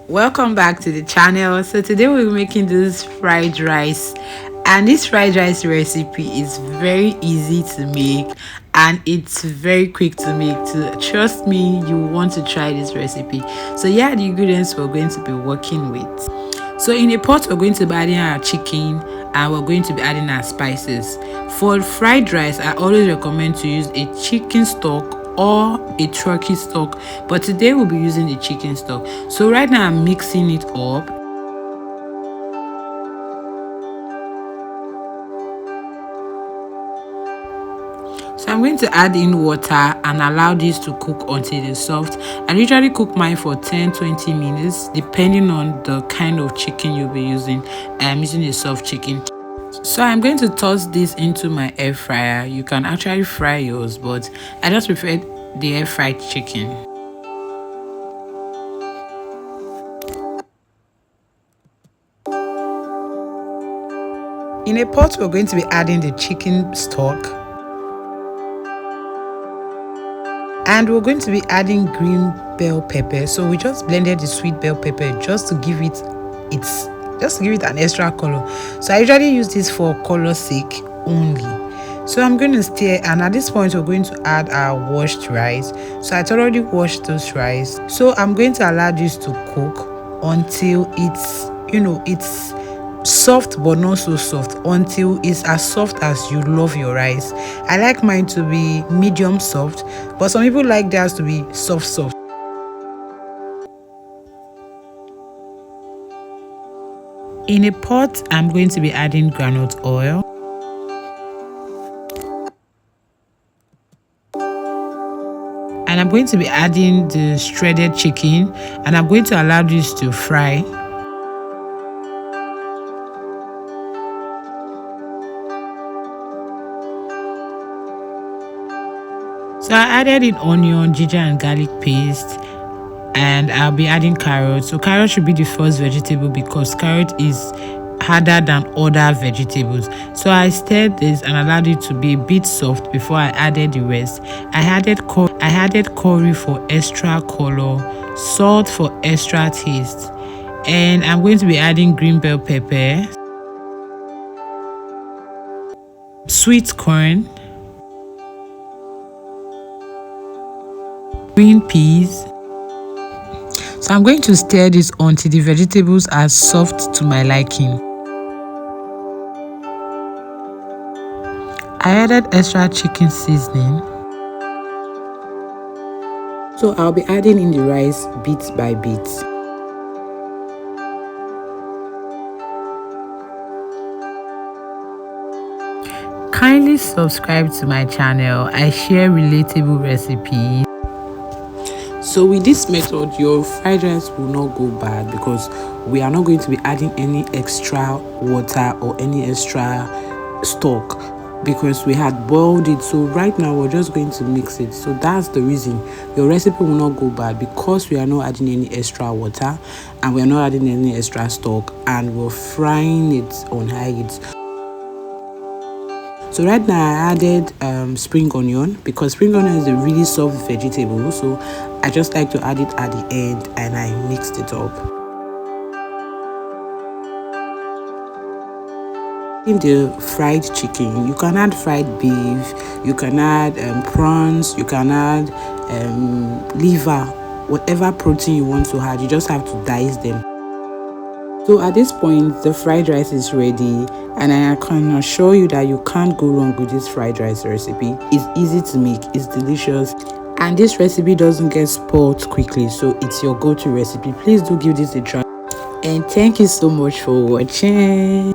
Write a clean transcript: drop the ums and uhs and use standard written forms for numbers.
Welcome back to the channel. So today we're making this fried rice, and this fried rice recipe is very easy to make and it's very quick to make too. Trust me, you want to try this recipe. So here are the ingredients we're going to be working with. So in a pot we're going to be adding our chicken and we're going to be adding our spices. For fried rice, I always recommend to use a chicken stock or a turkey stock, but today we'll be using the chicken stock. So right now I'm mixing it up. So I'm going to add in water and allow this to cook until it's soft. I usually cook mine for 10-20 minutes depending on the kind of chicken you'll be using. I'm using a soft chicken. So I'm going to toss this into my air fryer. You can actually fry yours, but I just prefer the air fried chicken. In a pot we're going to be adding the chicken stock, and we're going to be adding green bell pepper. So we just blended the sweet bell pepper just to give it an extra color. So I usually use this for color sake only. So I'm going to stir, and at this point we're going to add our washed rice. So I already washed those rice. So I'm going to allow this to cook until it's soft but not so soft, until it's as soft as you love your rice. I like mine to be medium soft, but some people like theirs to be soft. In a pot, I'm going to be adding groundnut oil. And I'm going to be adding the shredded chicken, and I'm going to allow this to fry. So I added in onion, ginger and garlic paste, and I'll be adding carrots. So carrot should be the first vegetable because carrot is harder than other vegetables. So I stirred this and allowed it to be a bit soft before I added the rest. I added curry for extra color, salt for extra taste, and I'm going to be adding green bell pepper, sweet corn, green peas. So I'm going to stir this until the vegetables are soft to my liking. I added extra chicken seasoning. So I'll be adding in the rice bit by bit. Kindly subscribe to my channel. I share relatable recipes. So with this method, your fried rice will not go bad because we are not going to be adding any extra water or any extra stock because we had boiled it. So right now we're just going to mix it. So that's the reason your recipe will not go bad, because we are not adding any extra water and we are not adding any extra stock, and we're frying it on high heat. So right now I added spring onion because spring onion is a really soft vegetable. So I just like to add it at the end, and I mixed it up. In the fried chicken, you can add fried beef, you can add prawns, you can add liver, whatever protein you want to add. You just have to dice them. So at this point the fried rice is ready, and I can assure you that you can't go wrong with this fried rice recipe. It's easy to make, it's delicious, and this recipe doesn't get spoiled quickly, so it's your go-to recipe. Please do give this a try, and thank you so much for watching.